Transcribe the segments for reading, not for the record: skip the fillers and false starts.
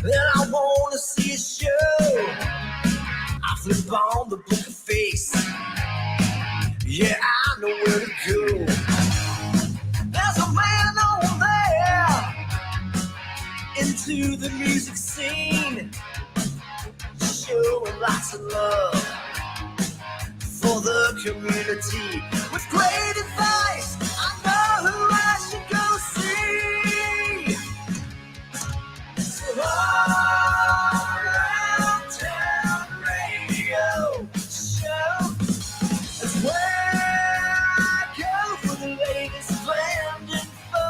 Then I wanna see a show. I flip on the book of face. Yeah, I know where to go. There's a man over there into the music scene, showing lots of love for the community. With great advice, I know who I should go see. So all around town radio show is where I go for the latest band info.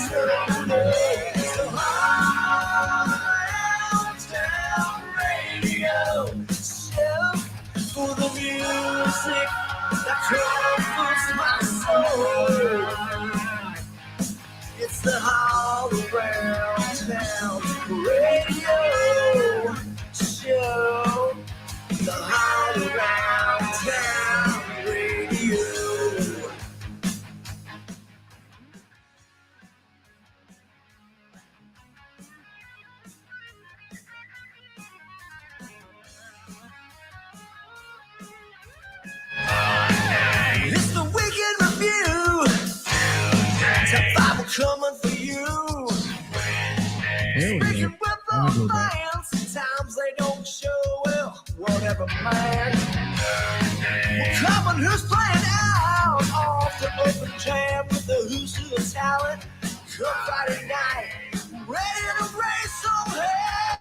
So all around town radio show for the music that comforts my soul. It's the All Around Town Radio Show. The All Around Town Radio. It's the Weekend Review. Top 5 are coming for you. Speaking with the fans, sometimes they don't show well. Whatever, man. We're coming, who's playing out? Off the open jam with the Who's Who of Talent. Come Friday night, ready to raise some hell.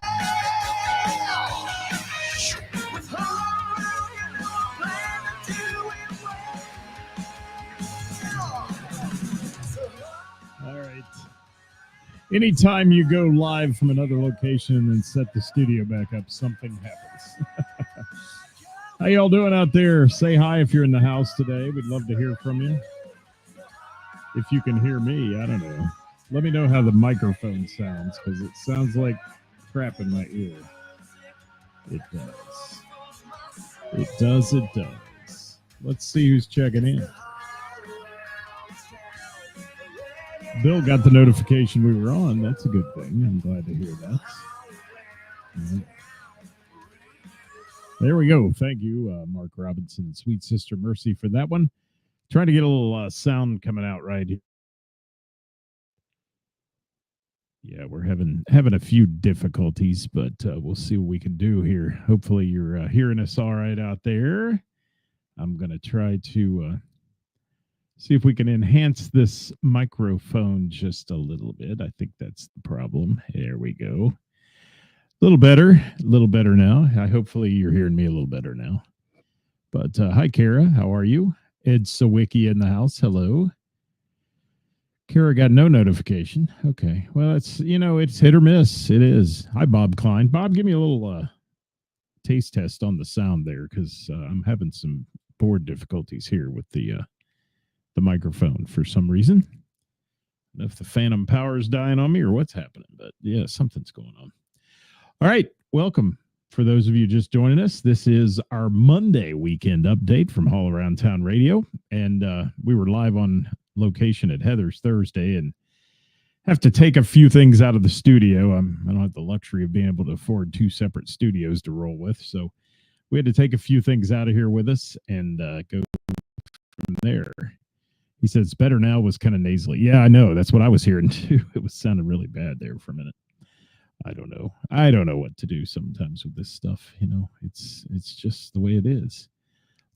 With Hulk Hogan, we're planning to do it well. All right. Anytime you go live from another location and then set the studio back up, something happens. How y'all doing out there? Say hi if you're in the house today. We'd love to hear from you. If you can hear me, I don't know. Let me know how the microphone sounds, because it sounds like crap in my ear. It does. It does, it does. Let's see who's checking in. Bill got the notification we were on. That's a good thing. I'm glad to hear that. Right. There we go. Thank you, Mark Robinson, Sweet Sister Mercy, for that one. Trying to get a little sound coming out right here. Yeah, we're having a few difficulties, but we'll see what we can do here. Hopefully you're hearing us all right out there. I'm going to try to see if we can enhance this microphone just a little bit. I think that's the problem. There we go. A little better now. Hopefully you're hearing me a little better now. But hi, Kara. How are you? Ed Sawicki in the house. Hello. Kara got no notification. Okay. Well, it's hit or miss. It is. Hi, Bob Klein. Bob, give me a little taste test on the sound there, because I'm having some board difficulties here with the microphone for some reason. I don't know if the phantom power is dying on me or what's happening, but yeah, something's going on. All right. Welcome. For those of you just joining us, this is our Monday weekend update from All Around Town Radio. And we were live on location at Heather's Thursday and have to take a few things out of the studio. I don't have the luxury of being able to afford two separate studios to roll with. So we had to take a few things out of here with us and go from there. He said, it's better now, was kind of nasally. Yeah, I know. That's what I was hearing too. It was sounding really bad there for a minute. I don't know what to do sometimes with this stuff. It's just the way it is.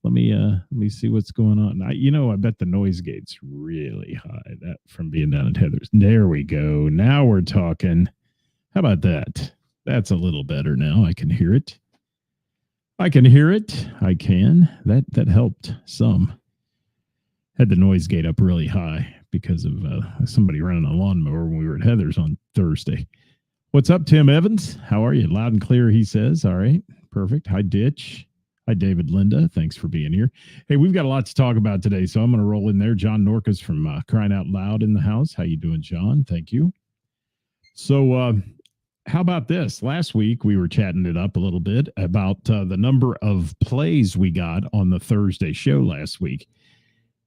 Let me see what's going on. I bet the noise gate's really high, that from being down at Heather's. There we go. Now we're talking. How about that? That's a little better now. I can hear it. I can. That helped some. Had the noise gate up really high because of somebody running a lawnmower when we were at Heather's on Thursday. What's up, Tim Evans? How are you? Loud and clear, he says. All right, perfect. Hi, Ditch. Hi, David Linda. Thanks for being here. Hey, we've got a lot to talk about today, so I'm going to roll in there. John Norca's from Crying Out Loud in the house. How you doing, John? Thank you. So how about this? Last week, we were chatting it up a little bit about the number of plays we got on the Thursday show last week.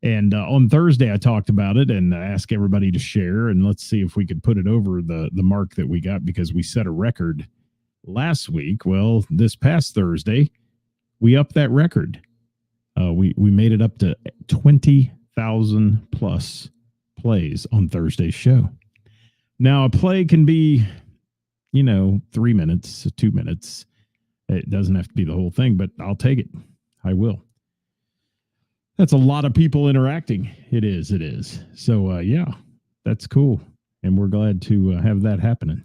And on Thursday, I talked about it and asked everybody to share. And let's see if we could put it over the mark that we got, because we set a record last week. Well, this past Thursday, we upped that record. We made it up to 20,000 plus plays on Thursday's show. Now, a play can be, 3 minutes, 2 minutes. It doesn't have to be the whole thing, but I'll take it. I will. That's a lot of people interacting. It is. So, yeah, that's cool. And we're glad to have that happening.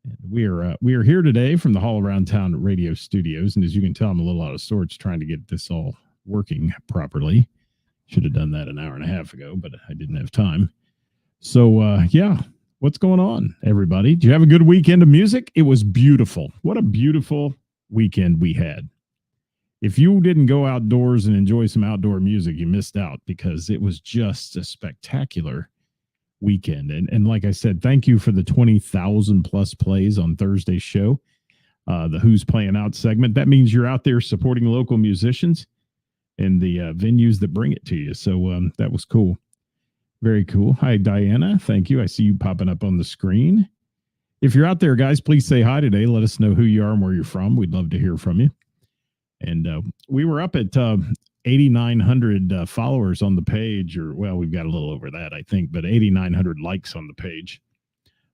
And we are here today from the Hall Around Town radio studios. And as you can tell, I'm a little out of sorts trying to get this all working properly. Should have done that an hour and a half ago, but I didn't have time. So, yeah, what's going on, everybody? Did you have a good weekend of music? It was beautiful. What a beautiful weekend we had. If you didn't go outdoors and enjoy some outdoor music, you missed out, because it was just a spectacular weekend. And like I said, thank you for the 20,000 plus plays on Thursday's show, the Who's Playing Out segment. That means you're out there supporting local musicians and the venues that bring it to you. So that was cool. Very cool. Hi, Diana. Thank you. I see you popping up on the screen. If you're out there, guys, please say hi today. Let us know who you are and where you're from. We'd love to hear from you. And we were up at 8,900 followers on the page, or, well, we've got a little over that, I think, but 8,900 likes on the page,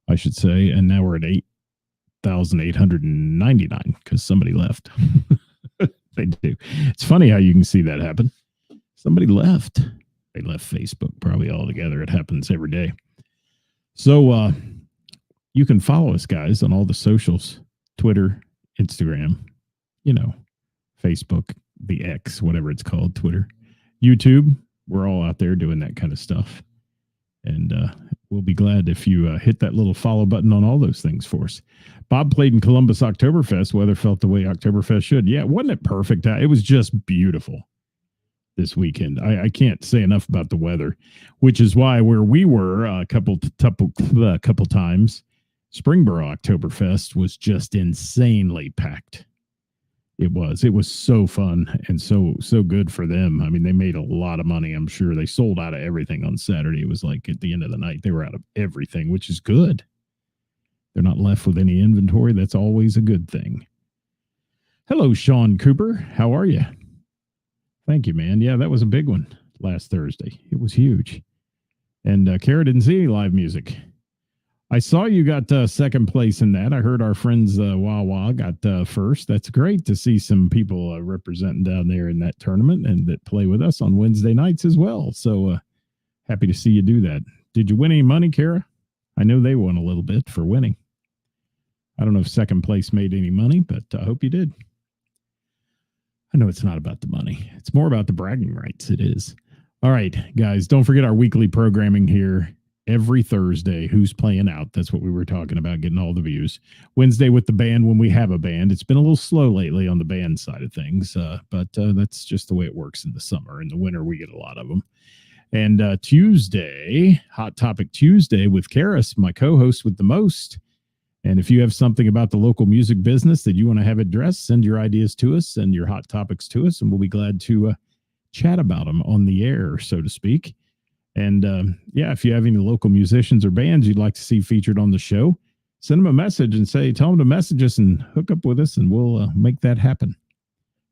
I should say. And now we're at 8,899 because somebody left. They do. It's funny how you can see that happen. Somebody left. They left Facebook probably altogether. It happens every day. So you can follow us, guys, on all the socials, Twitter, Instagram, Facebook, the X, whatever it's called, Twitter, YouTube. We're all out there doing that kind of stuff. And we'll be glad if you hit that little follow button on all those things for us. Bob played in Columbus Oktoberfest. Weather felt the way Oktoberfest should. Yeah, wasn't it perfect? It was just beautiful this weekend. I can't say enough about the weather, which is why where we were a couple times, Springboro Oktoberfest was just insanely packed. It was so fun and so good for them. I mean, they made a lot of money. I'm sure they sold out of everything on Saturday. It was like at the end of the night, they were out of everything, which is good. They're not left with any inventory. That's always a good thing. Hello, Sean Cooper. How are you? Thank you, man. Yeah, that was a big one last Thursday. It was huge. And Kara didn't see any live music. I saw you got second place in that. I heard our friends Wawa got first. That's great to see some people representing down there in that tournament and that play with us on Wednesday nights as well. So happy to see you do that. Did you win any money, Kara? I know they won a little bit for winning. I don't know if second place made any money, but I hope you did. I know it's not about the money. It's more about the bragging rights. It is. All right, guys, don't forget our weekly programming here. Every Thursday, Who's Playing Out? That's what we were talking about, getting all the views. Wednesday with the band when we have a band. It's been a little slow lately on the band side of things, but that's just the way it works in the summer. In the winter, we get a lot of them. And Tuesday, Hot Topic Tuesday with Karis, my co-host with the most. And if you have something about the local music business that you want to have addressed, send your ideas to us, send your hot topics to us, and we'll be glad to chat about them on the air, so to speak. And yeah, if you have any local musicians or bands you'd like to see featured on the show, send them a message and tell them to message us and hook up with us, and we'll make that happen.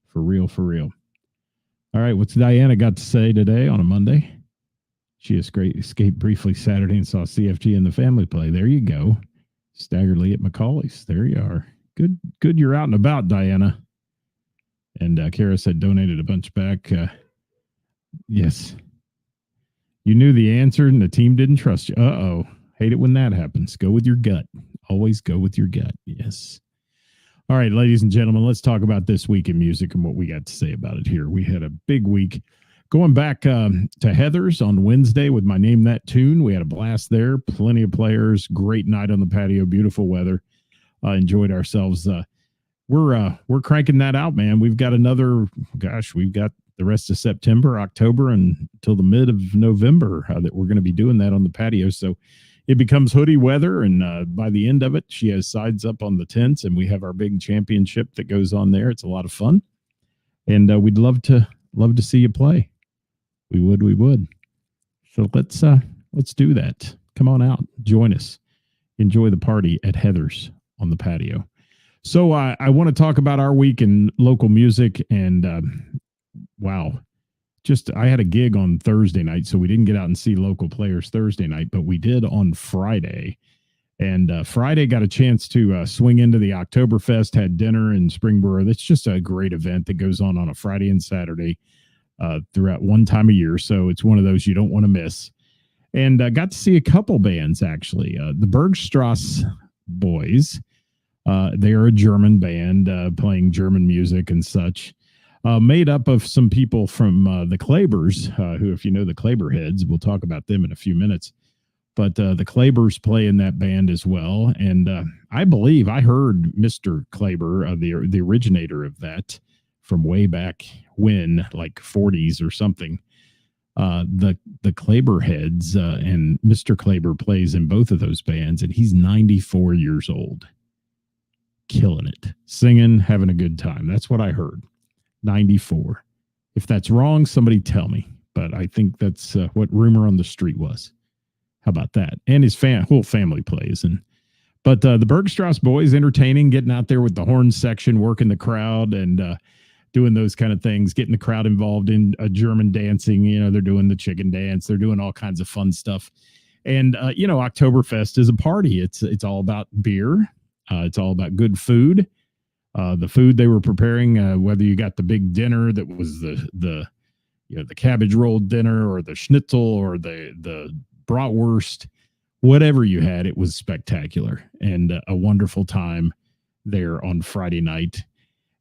For real, for real. All right, what's Diana got to say today on a Monday? She escaped briefly Saturday and saw CFG and the family play. There you go. Staggerly at Macaulay's. There you are. Good you're out and about, Diana. And Kara said donated a bunch back. Yes. You knew the answer and the team didn't trust you. Uh-oh. Hate it when that happens. Go with your gut. Always go with your gut. Yes. All right, ladies and gentlemen, let's talk about this week in music and what we got to say about it here. We had a big week. Going back to Heather's on Wednesday with my Name That Tune. We had a blast there. Plenty of players. Great night on the patio. Beautiful weather. Enjoyed ourselves. We're cranking that out, man. We've got we've got the rest of September, October, and until the mid of November that we're going to be doing that on the patio. So it becomes hoodie weather, and by the end of it, she has sides up on the tents, and we have our big championship that goes on there. It's a lot of fun, and we'd love to see you play. We would. So let's do that. Come on out, join us, enjoy the party at Heather's on the patio. So I want to talk about our week in local music, and wow, just I had a gig on Thursday night, so we didn't get out and see local players Thursday night, but we did on Friday. And Friday got a chance to swing into the Oktoberfest, had dinner in Springboro. That's just a great event that goes on a Friday and Saturday throughout one time a year. So it's one of those you don't want to miss. And got to see a couple bands, actually. The Bergstrasse Boys. They are a German band playing German music and such. Made up of some people from the Klebers, who, if you know the Kleberheads, we'll talk about them in a few minutes. But the Klebers play in that band as well. And I believe I heard Mr. Kleber, the originator of that, from way back when, like 40s or something. The Kleberheads and Mr. Kleber plays in both of those bands, and he's 94 years old. Killing it. Singing, having a good time. That's what I heard. 94. If that's wrong, somebody tell me. But I think that's what rumor on the street was. How about that? And his whole family plays. But the Bergstrasse Boys, entertaining, getting out there with the horn section, working the crowd, and doing those kind of things, getting the crowd involved in German dancing. You know, they're doing the chicken dance. They're doing all kinds of fun stuff. And, Oktoberfest is a party. It's all about beer. It's all about good food. The food they were preparing, whether you got the big dinner that was the cabbage roll dinner, or the schnitzel, or the bratwurst, whatever you had, it was spectacular and a wonderful time there on Friday night.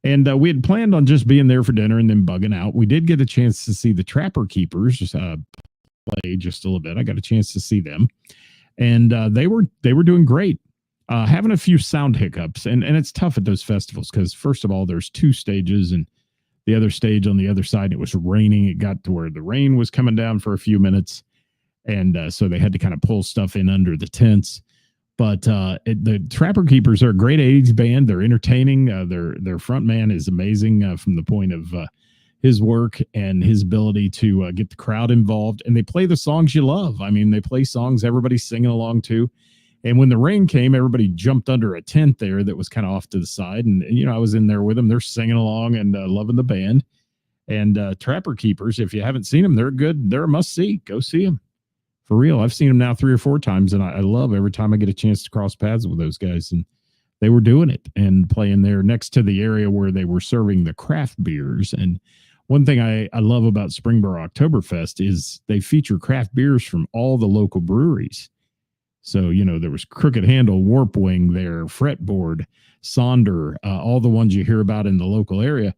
And we had planned on just being there for dinner and then bugging out. We did get a chance to see the Trapper Keepers play just a little bit. I got a chance to see them, and they were doing great. Having a few sound hiccups, and it's tough at those festivals because, first of all, there's two stages, and the other stage on the other side, it was raining. It got to where the rain was coming down for a few minutes, and so they had to kind of pull stuff in under the tents. But the Trapper Keepers are a great 80s band. They're entertaining. Their front man is amazing from the point of his work and his ability to get the crowd involved. And they play the songs you love. I mean, they play songs everybody's singing along to. And when the rain came, everybody jumped under a tent there that was kind of off to the side. And, I was in there with them. They're singing along and loving the band. And Trapper Keepers, if you haven't seen them, they're good. They're a must-see. Go see them. For real. I've seen them now 3 or 4 times, and I love every time I get a chance to cross paths with those guys. And they were doing it and playing there next to the area where they were serving the craft beers. And one thing I love about Springboro Oktoberfest is they feature craft beers from all the local breweries. So, there was Crooked Handle, Warp Wing there, Fretboard, Sonder, all the ones you hear about in the local area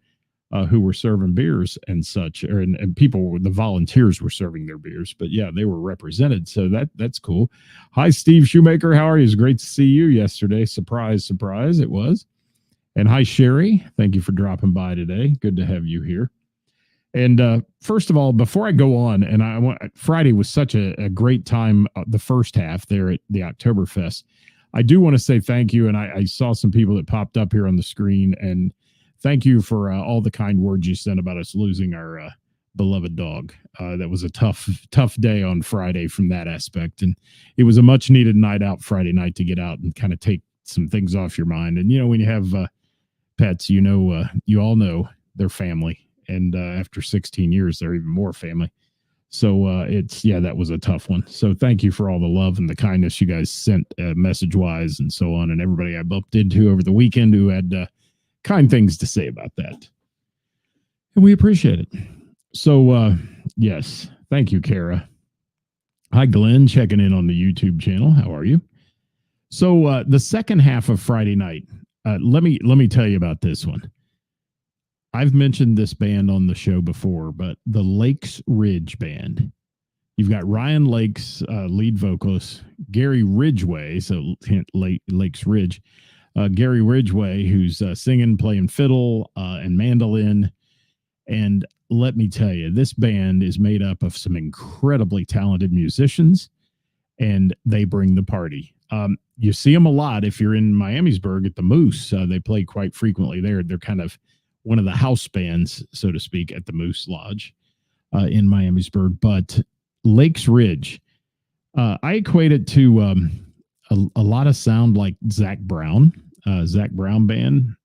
who were serving beers and such, and people, the volunteers were serving their beers. But yeah, they were represented. So that's cool. Hi, Steve Shoemaker. How are you? It's great to see you yesterday. Surprise, surprise, it was. And hi, Sherry. Thank you for dropping by today. Good to have you here. And first of all, before I go on, and Friday was such a great time, the first half there at the Oktoberfest. I do want to say thank you, and I saw some people that popped up here on the screen, and thank you for all the kind words you sent about us losing our beloved dog. That was a tough day on Friday from that aspect, and it was a much needed night out Friday night to get out and kind of take some things off your mind. And when you have pets, you all know they're family. And after 16 years, they're even more family. So that was a tough one. So thank you for all the love and the kindness you guys sent message wise and so on. And everybody I bumped into over the weekend who had kind things to say about that. And we appreciate it. So, yes, thank you, Kara. Hi, Glenn, checking in on the YouTube channel. How are you? So the second half of Friday night, let me tell you about this one. I've mentioned this band on the show before, but the Lakes Ridge Band. You've got Ryan Lakes, lead vocalist, Gary Ridgway, so Lakes Ridge, Gary Ridgway, who's singing, playing fiddle and mandolin. And let me tell you, this band is made up of some incredibly talented musicians, and they bring the party. You see them a lot if you're in Miamisburg at the Moose. They play quite frequently there. They're kind of one of the house bands, so to speak, at the Moose Lodge. in Miamisburg. But Lakes Ridge, I equate it to a lot of sound like Zach Brown Band.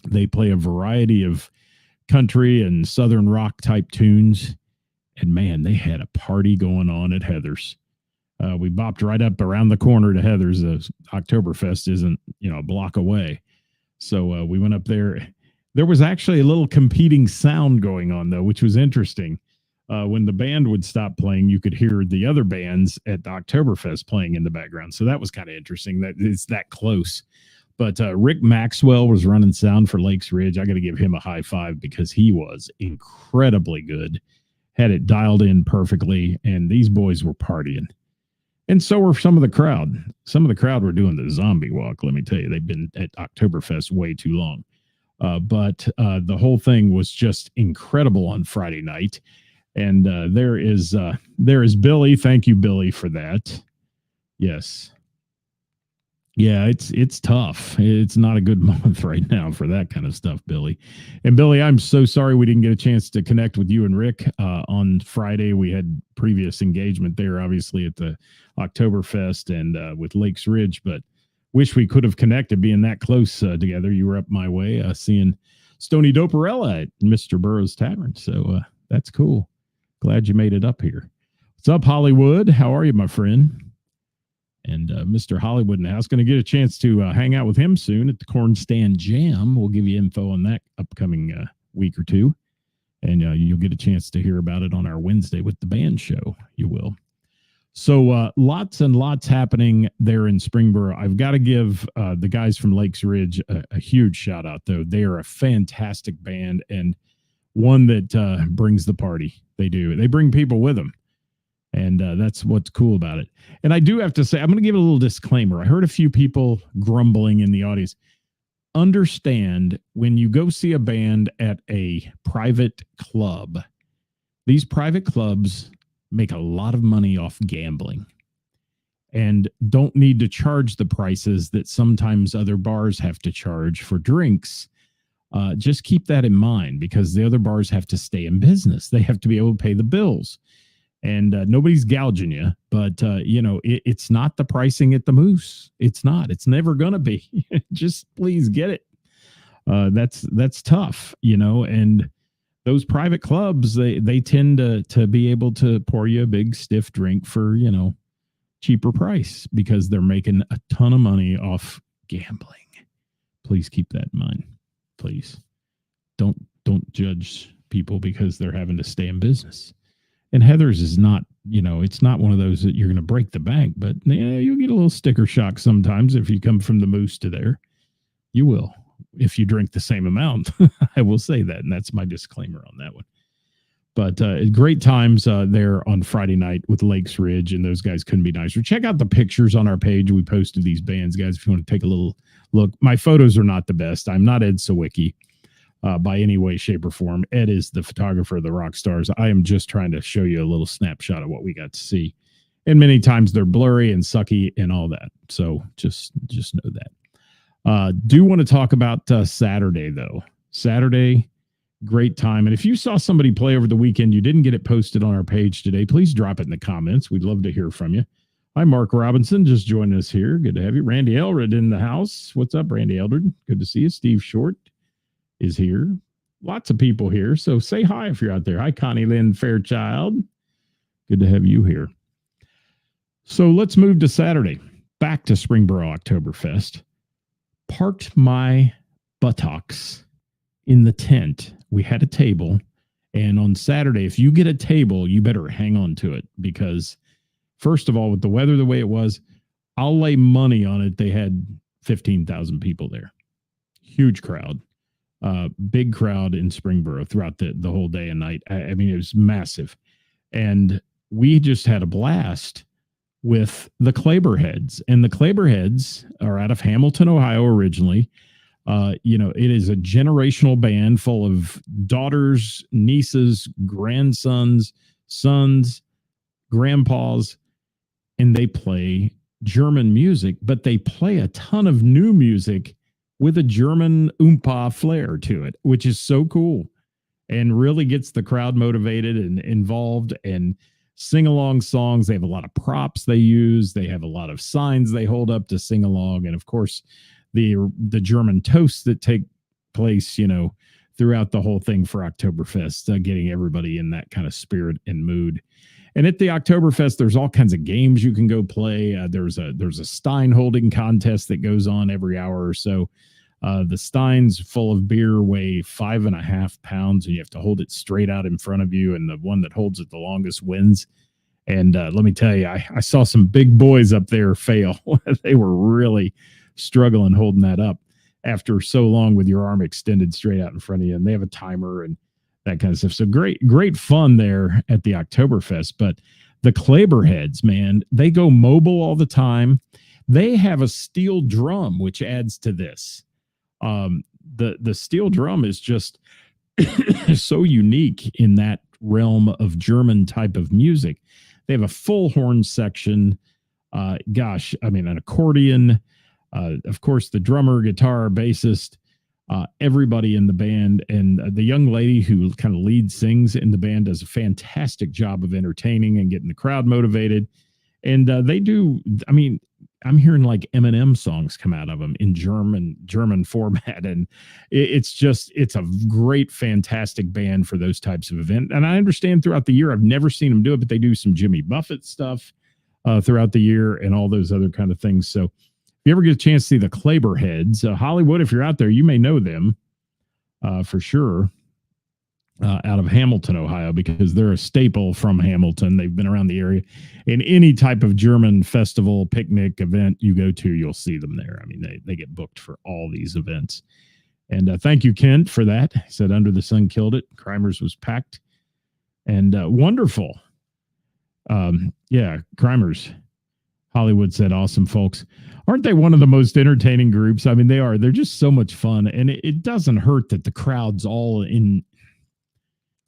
They play a variety of country and southern rock type tunes. And man, they had a party going on at Heather's. We bopped right up around the corner to Heather's. Oktoberfest isn't, a block away. So we went up there. There was actually a little competing sound going on, though, which was interesting. When the band would stop playing, you could hear the other bands at the Oktoberfest playing in the background. So that was kind of interesting that it's that close. But Rick Maxwell was running sound for Lakes Ridge. I got to give him a high five because he was incredibly good. Had it dialed in perfectly, and these boys were partying. And so were some of the crowd. Some of the crowd were doing the zombie walk, let me tell you. They've been at Oktoberfest way too long. But the whole thing was just incredible on Friday night. And there is Billy. Thank you, Billy, for that. Yes. Yeah, it's tough. It's not a good month right now for that kind of stuff, Billy. And Billy, I'm so sorry we didn't get a chance to connect with you and Rick on Friday. We had previous engagement there, obviously, at the Oktoberfest and with Lakes Ridge, but wish we could have connected being that close together. You were up my way seeing Stony Doperella at Mr. Burroughs Tavern. So that's cool. Glad you made it up here. What's up, Hollywood? How are you, my friend? And Mr. Hollywood in the house, going to get a chance to hang out with him soon at the Corn Stand Jam. We'll give you info on that upcoming week or two. And you'll get a chance to hear about it on our Wednesday with the band show. You will. So lots and lots happening there in Springboro. I've got to give the guys from Lakes Ridge a huge shout out, though. They are a fantastic band and one that brings the party. They do. They bring people with them. And that's what's cool about it. And I do have to say, I'm going to give a little disclaimer. I heard a few people grumbling in the audience. Understand when you go see a band at a private club, these private clubs make a lot of money off gambling and don't need to charge the prices that sometimes other bars have to charge for drinks. Just keep that in mind because the other bars have to stay in business. They have to be able to pay the bills. And nobody's gouging you, but, it's not the pricing at the Moose. It's not. It's never going to be. Just please get it. That's tough, and those private clubs, they tend to be able to pour you a big stiff drink for, cheaper price because they're making a ton of money off gambling. Please keep that in mind. Please don't judge people because they're having to stay in business. And Heather's is not, it's not one of those that you're going to break the bank, but you'll get a little sticker shock sometimes if you come from the Moose to there. You will, if you drink the same amount. I will say that, and that's my disclaimer on that one. But great times there on Friday night with Lakes Ridge, and those guys couldn't be nicer. Check out the pictures on our page. We posted these bands, guys, if you want to take a little look. My photos are not the best. I'm not Ed Sawicki. By any way, shape, or form. Ed is the photographer of the rock stars. I am just trying to show you a little snapshot of what we got to see. And many times they're blurry and sucky and all that. So just know that. Do want to talk about Saturday, though. Saturday, great time. And if you saw somebody play over the weekend, you didn't get it posted on our page today, please drop it in the comments. We'd love to hear from you. Hi, Mark Robinson, just joining us here. Good to have you. Randy Eldred in the house. What's up, Randy Eldred? Good to see you. Steve Short is here. Lots of people here. So say hi if you're out there. Hi, Connie Lynn Fairchild. Good to have you here. So let's move to Saturday. Back to Springboro Oktoberfest. Parked my buttocks in the tent. We had a table. And on Saturday, if you get a table, you better hang on to it because, first of all, with the weather the way it was, I'll lay money on it. They had 15,000 people there. Huge crowd. Big crowd in Springboro throughout the whole day and night. I mean, it was massive. And we just had a blast with the Claberheads. And the Claberheads are out of Hamilton, Ohio originally. It is a generational band full of daughters, nieces, grandsons, sons, grandpas, and they play German music, but they play a ton of new music with a German oompa flair to it, which is so cool. and really gets the crowd motivated and involved and sing along songs. They have a lot of props they use. They have a lot of signs they hold up to sing along. And of course, the German toasts that take place, throughout the whole thing for Oktoberfest, getting everybody in that kind of spirit and mood. And at the Oktoberfest, there's all kinds of games you can go play. There's a Stein holding contest that goes on every hour or so. The Steins full of beer weigh 5.5 pounds, and you have to hold it straight out in front of you, and the one that holds it the longest wins. And let me tell you, I saw some big boys up there fail. They were really struggling holding that up after so long with your arm extended straight out in front of you. And they have a timer and that kind of stuff. So great fun there at the Oktoberfest. But the Kleberheads, man, they go mobile all the time. They have a steel drum, which adds to this. The steel drum is just so unique in that realm of German type of music. They have a full horn section. An accordion. Of course, the drummer, guitar, bassist, everybody in the band, and the young lady who kind of lead sings in the band does a fantastic job of entertaining and getting the crowd motivated. And they do, I'm hearing like Eminem songs come out of them in German format. And it's a great, fantastic band for those types of events. And I understand throughout the year, I've never seen them do it, but they do some Jimmy Buffett stuff throughout the year and all those other kind of things. So if you ever get a chance to see the Kleberheads, Hollywood, if you're out there, you may know them for sure. Out of Hamilton, Ohio, because they're a staple from Hamilton. They've been around the area. In any type of German festival, picnic, event you go to, you'll see them there. They get booked for all these events. And thank you, Kent, for that. He said, Under the Sun killed it. Crimers was packed. And wonderful. Crimers. Hollywood said, awesome, folks. Aren't they one of the most entertaining groups? They are. They're just so much fun. And it doesn't hurt that the crowd's all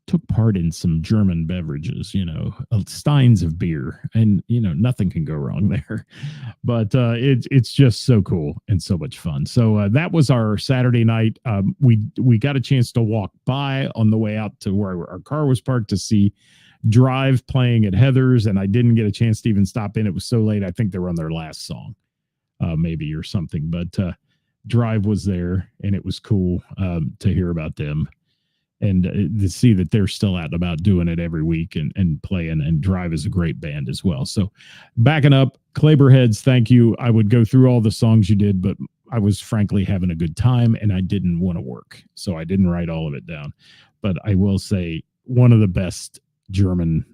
took part in some German beverages, steins of beer, and nothing can go wrong there. But it's just so cool and so much fun. So that was our Saturday night. We got a chance to walk by on the way out to where our car was parked to see Drive playing at Heather's, and I didn't get a chance to even stop in. It was so late. I think they were on their last song, maybe, or something. But Drive was there, and it was cool to hear about them. And to see that they're still out and about doing it every week and playing, and Drive is a great band as well. So backing up, Kleberheads, thank you. I would go through all the songs you did, but I was frankly having a good time and I didn't want to work. So I didn't write all of it down. But I will say one of the best German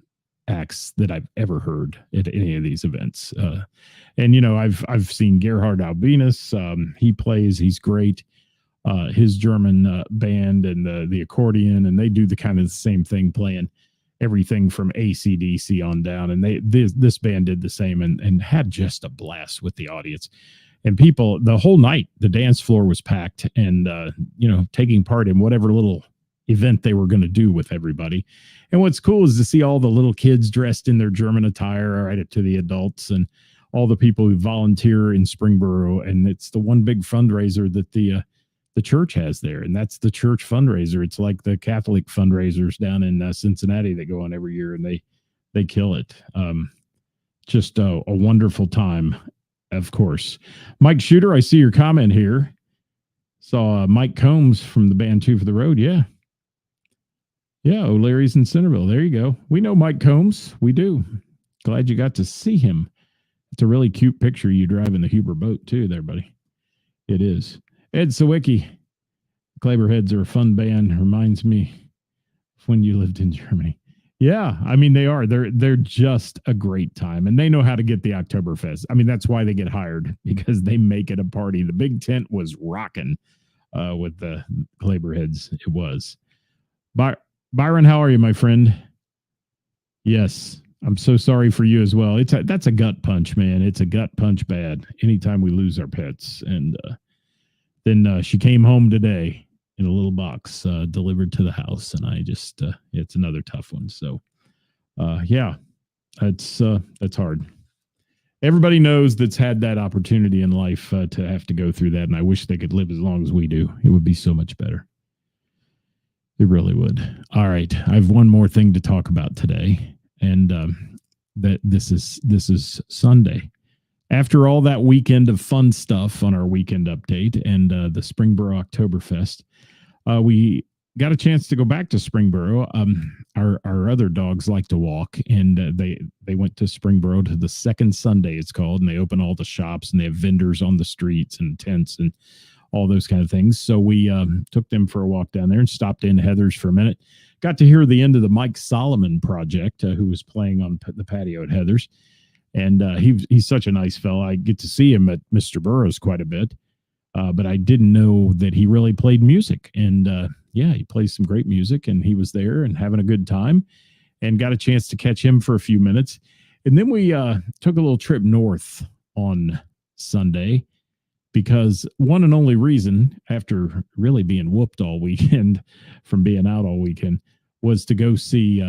acts that I've ever heard at any of these events. And I've seen Gerhard Albinus. He plays, he's great. His German band and the accordion, and they do the kind of the same thing, playing everything from AC/DC on down. And this band did the same and had just a blast with the audience and people the whole night. The dance floor was packed and, taking part in whatever little event they were going to do with everybody. And what's cool is to see all the little kids dressed in their German attire, right up to the adults, and all the people who volunteer in Springboro. And it's the one big fundraiser that the church has there, and that's the church fundraiser. It's like the Catholic fundraisers down in Cincinnati that go on every year, and they kill it. Just a wonderful time, of course. Mike Shooter, I see your comment here. Saw Mike Combs from the band Two for the Road. Yeah, O'Leary's in Centerville. There you go. We know Mike Combs. We do. Glad you got to see him. It's a really cute picture you driving the Huber boat too there, buddy. It is. Ed Sawicki, Kleberheads are a fun band. Reminds me of when you lived in Germany. Yeah, they are. They're just a great time, and they know how to get the Oktoberfest. That's why they get hired, because they make it a party. The big tent was rocking with the Kleberheads. It was. Byron, how are you, my friend? Yes, I'm so sorry for you as well. That's a gut punch, man. It's a gut punch bad anytime we lose our pets. And then she came home today in a little box delivered to the house, and I just it's another tough one. So that's hard. Everybody knows that's had that opportunity in life to have to go through that, and I wish they could live as long as we do. It would be so much better. It really would. All right, I have one more thing to talk about today, and that this is Sunday. After all that weekend of fun stuff on our weekend update and the Springboro Oktoberfest, we got a chance to go back to Springboro. Our other dogs like to walk, and they went to Springboro to the second Sunday, it's called, and they open all the shops and they have vendors on the streets and tents and all those kind of things. So we took them for a walk down there and stopped in Heather's for a minute. Got to hear the end of the Mike Solomon project, who was playing on the patio at Heather's. And he's such a nice fellow. I get to see him at Mr. Burroughs quite a bit, but I didn't know that he really played music. And yeah, he plays some great music, and he was there and having a good time, and got a chance to catch him for a few minutes. And then we took a little trip north on Sunday, because one and only reason, after really being whooped all weekend from being out all weekend, was to go see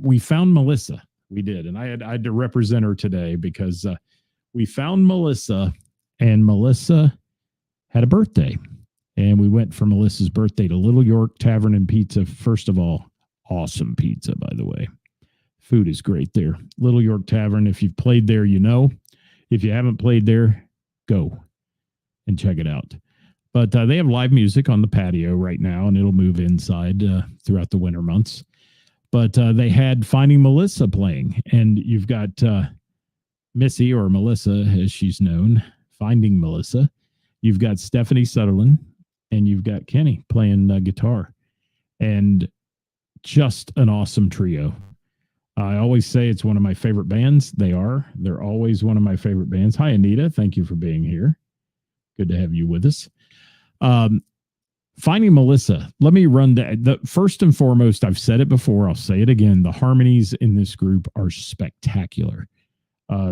we found Melissa. We did. And I had to represent her today, because we found Melissa, and Melissa had a birthday. And we went for Melissa's birthday to Little York Tavern and Pizza. First of all, awesome pizza, by the way. Food is great there. Little York Tavern, if you've played there, you know. If you haven't played there, go and check it out. But they have live music on the patio right now, and it'll move inside throughout the winter months. But they had Finding Melissa playing, and you've got Missy, or Melissa as she's known, Finding Melissa. You've got Stephanie Sutherland, and you've got Kenny playing guitar, and just an awesome trio. I always say it's one of my favorite bands. They're always one of my favorite bands. Hi, Anita. Thank you for being here. Good to have you with us. Finding Melissa, let me run the first and foremost. I've said it before, I'll say it again. The harmonies in this group are spectacular.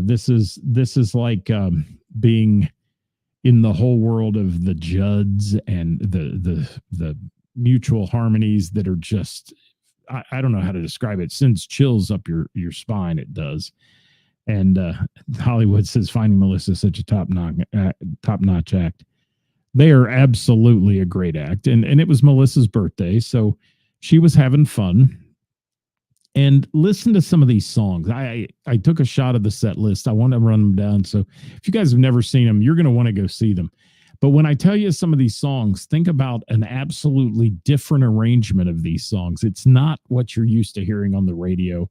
This is like being in the whole world of the Judds and the mutual harmonies that are just, I don't know how to describe it. Sends chills up your spine. It does. And Hollywood says Finding Melissa is such a top-notch act. They are absolutely a great act. And it was Melissa's birthday, so she was having fun. And listen to some of these songs. I took a shot of the set list. I want to run them down. So if you guys have never seen them, you're going to want to go see them. But when I tell you some of these songs, think about an absolutely different arrangement of these songs. It's not what you're used to hearing on the radio.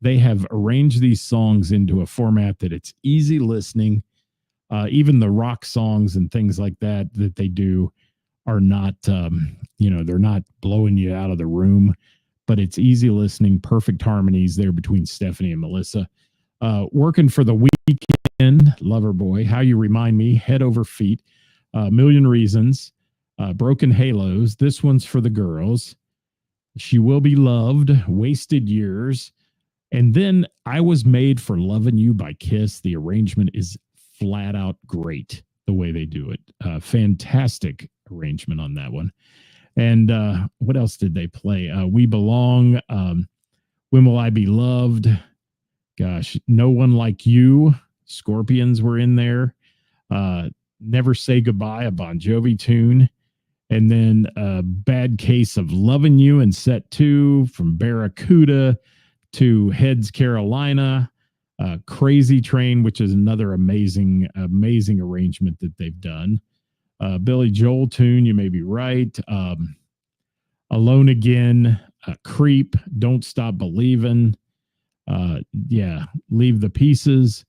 They have arranged these songs into a format that it's easy listening. Even the rock songs and things like that they do are not, they're not blowing you out of the room, but it's easy listening, perfect harmonies there between Stephanie and Melissa. Working for the Weekend, Loverboy, How You Remind Me, Head Over Feet, Million Reasons, Broken Halos. This one's for the girls. She Will Be Loved, Wasted Years. And then I Was Made for Loving You by Kiss. The arrangement is flat out great the way they do it. Fantastic arrangement on that one. And what else did they play? We Belong. When Will I Be Loved? Gosh, No One Like You. Scorpions were in there. Never Say Goodbye, a Bon Jovi tune. And then Bad Case of Loving You in set 2, from Barracuda to Heads Carolina. Crazy Train, which is another amazing arrangement that they've done. Billy Joel tune, You May Be Right. Alone Again, Creep, Don't Stop Believin'. Leave the Pieces.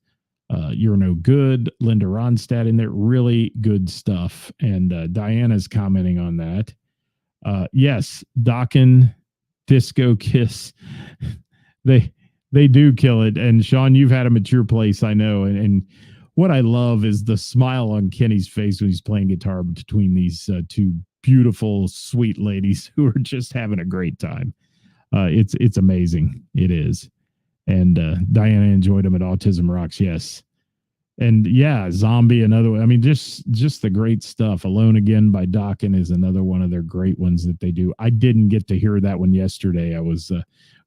You're No Good. Linda Ronstadt in there. Really good stuff. And Diana's commenting on that. Yes, Dokken, Disco Kiss. They do kill it. And Sean, you've had them at your place, I know. And what I love is the smile on Kenny's face when he's playing guitar between these two beautiful, sweet ladies who are just having a great time. It's amazing. It is. And Diana enjoyed them at Autism Rocks. Yes. And yeah, Zombie, another one. I mean, just the great stuff. Alone Again by Dokken is another one of their great ones that they do. I didn't get to hear that one yesterday.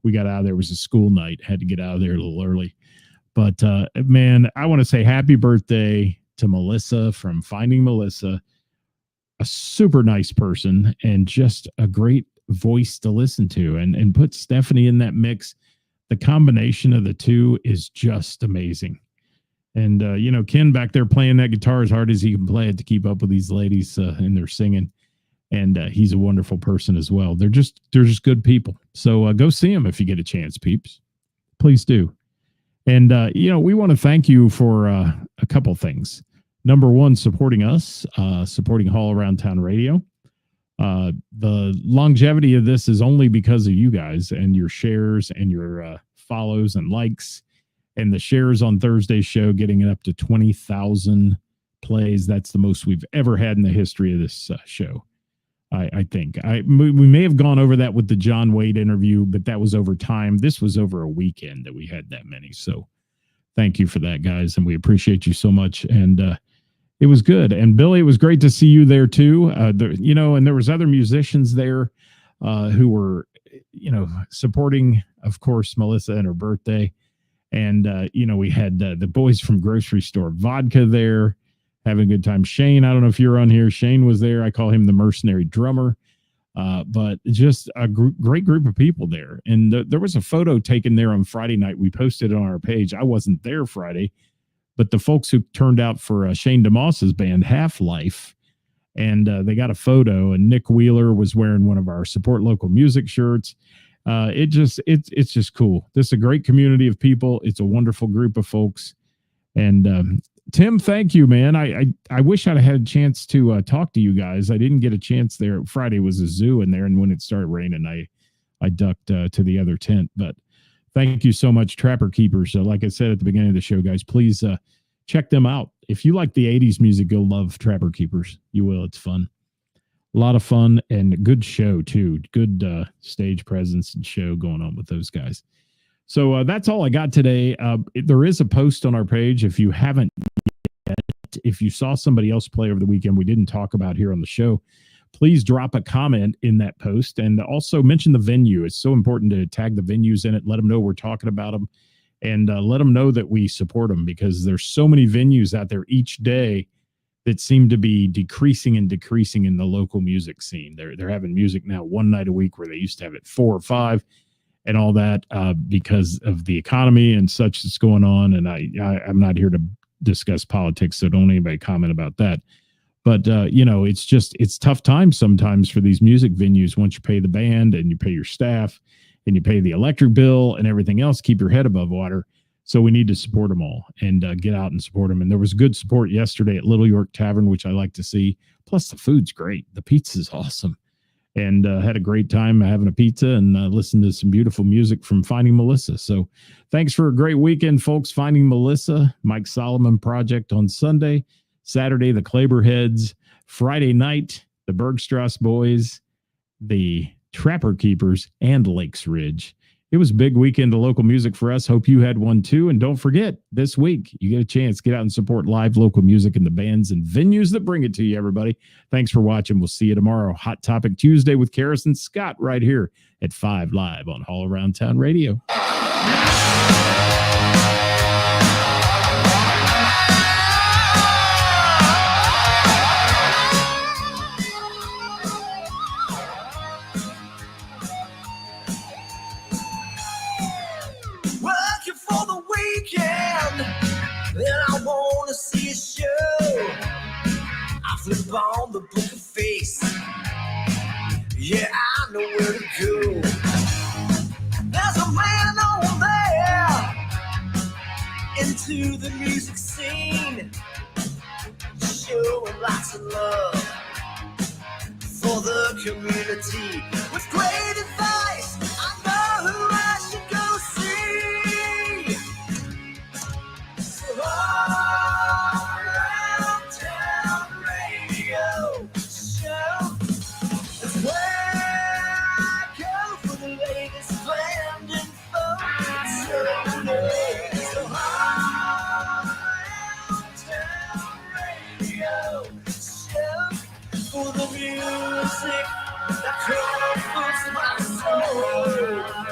We got out of there. It was a school night. Had to get out of there a little early. But man, I want to say happy birthday to Melissa from Finding Melissa. A super nice person and just a great voice to listen to, and put Stephanie in that mix. The combination of the two is just amazing. And, Ken back there playing that guitar as hard as he can play it to keep up with these ladies and their singing. And he's a wonderful person as well. They're just good people. So go see them if you get a chance, peeps. Please do. And, we want to thank you for a couple things. Number one, supporting us, supporting All Around Town Radio. The longevity of this is only because of you guys and your shares and your follows and likes, and the shares on Thursday's show getting it up to 20,000 plays. That's the most we've ever had in the history of this show. I think we may have gone over that with the John Wade interview, but that was over time. This was over a weekend that we had that many. So thank you for that, guys. And we appreciate you so much. And, it was good. And Billy, it was great to see you there too. And there was other musicians there who were, supporting, of course, Melissa and her birthday. And, we had the boys from Grocery Store Vodka there having a good time. Shane, I don't know if you're on here. Shane was there. I call him the mercenary drummer. But just a great group of people there. And there was a photo taken there on Friday night. We posted it on our page. I wasn't there Friday, but the folks who turned out for Shane DeMoss's band, Half-Life, and they got a photo, and Nick Wheeler was wearing one of our Support Local Music shirts. It's just cool. This is a great community of people. It's a wonderful group of folks. And Tim, thank you, man. I wish I'd had a chance to talk to you guys. I didn't get a chance there. Friday was a zoo in there, and when it started raining, I ducked to the other tent. But thank you so much, Trapper Keepers. Like I said at the beginning of the show, guys, please check them out. If you like the 80s music, you'll love Trapper Keepers. You will. It's fun. A lot of fun and good show, too. Good stage presence and show going on with those guys. So that's all I got today. There is a post on our page. If you haven't yet, if you saw somebody else play over the weekend we didn't talk about here on the show, please drop a comment in that post and also mention the venue. It's so important to tag the venues in it, let them know we're talking about them, and let them know that we support them, because there's so many venues out there each day that seem to be decreasing in the local music scene. They're having music now one night a week where they used to have it 4 or 5 and all that because of the economy and such that's going on. And I'm not here to discuss politics, so don't anybody comment about that. But, it's tough times sometimes for these music venues. Once you pay the band and you pay your staff and you pay the electric bill and everything else, keep your head above water. So we need to support them all and get out and support them. And there was good support yesterday at Little York Tavern, which I like to see. Plus the food's great. The pizza's awesome. And had a great time having a pizza and listened to some beautiful music from Finding Melissa. So thanks for a great weekend, folks. Finding Melissa, Mike Solomon Project on Sunday. Saturday, the Claberheads. Friday night, the Bergstrasse Boys, the Trapper Keepers, and Lakes Ridge. It was a big weekend of local music for us. Hope you had one too. And don't forget, this week, you get a chance, get out and support live local music and the bands and venues that bring it to you, everybody. Thanks for watching. We'll see you tomorrow. Hot Topic Tuesday with Karis and Scott right here at 5 Live on All Around Town Radio. Working for the weekend, then I want to see a show. I flip on the book of face. Yeah, I know where to go. There's a man over there into the music scene, showing lots of love for the community with great advice. I know who I should go see. So all around town radio show is where I go for the latest band info. So all around town radio show for the music that comforts my soul.